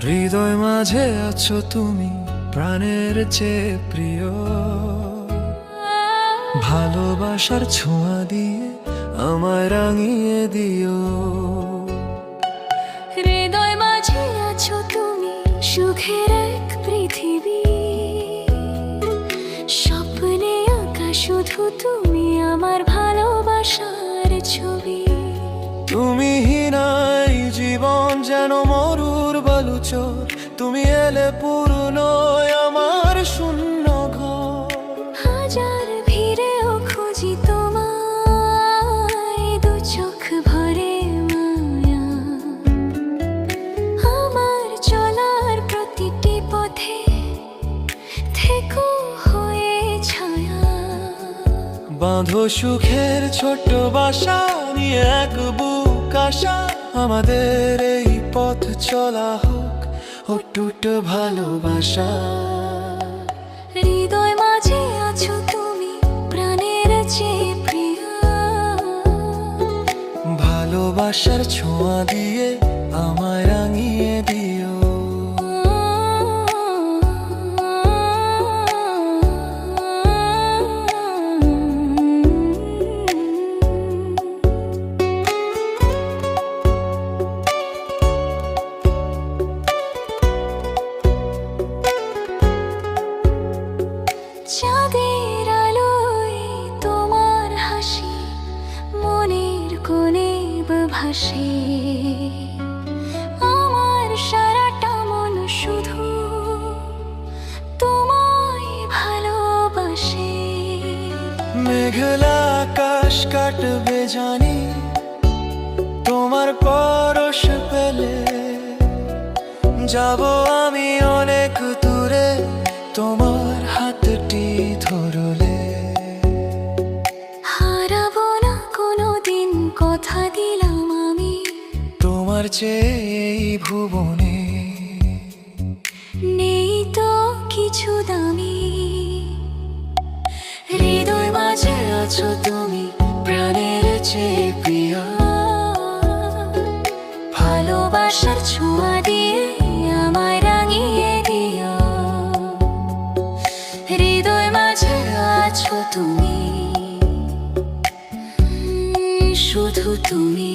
হৃদয় মাঝে আছো তুমি, প্রাণের চেয়ে প্রিয়। ভালোবাসার ছোঁয়া দিয়ে আমায় রাঙিয়ে দিও। হৃদয় মাঝে আছো তুমি, সুখের এক পৃথিবী। স্বপ্নে আঁকা শুধু তুমি, আমার ভালোবাসার ছবি। তুমি হিনাই জীবন যেন মরুর বালুচর, তুমি এলে পূর্ণ আমার শূন্য ঘর। হাজার ভিড়েও খুঁজি তোমায়, দু চোখ ভরে মায়া। আমার চলার প্রতিটি পথে থেকো হয়ে ছায়া। বাঁধো সুখের ছোট্ট বাসা নিয়ে এক বুক আশা, আমাদের এই পথ চলা হোক অটুট ভালোবাসা। হৃদয় মাঝে আছো তুমি, প্রাণের চেয়ে প্রিয়। ভালোবাসার ছোঁয়া দিয়ে আমায় রাঙিয়ে দিও। চাঁদের আলোয় তোমার হাসি মনের কোণে ভাসে। আমার সারাটা মন শুধু তোমায় ভালোবাসে। মেঘলা আকাশ কাটবে জানি তোমার পরশ পেলে, যাব আমি অনেক দূরে তোমার হাতটি ধরলে। হারাবো না কোনোদিন, কথা দিলাম আমি। তোমার চেয়ে এই ভুবনে নেই তো কিছু দামি। হৃদয় মাঝে আছো তুমি, প্রাণের চেয়ে প্রিয়। ভালোবাসার ছোঁয়া দিয়ে আমায় রাঙিয়ে দিও। হৃদয় মাঝে আছো তুমি, শুধু তুমি।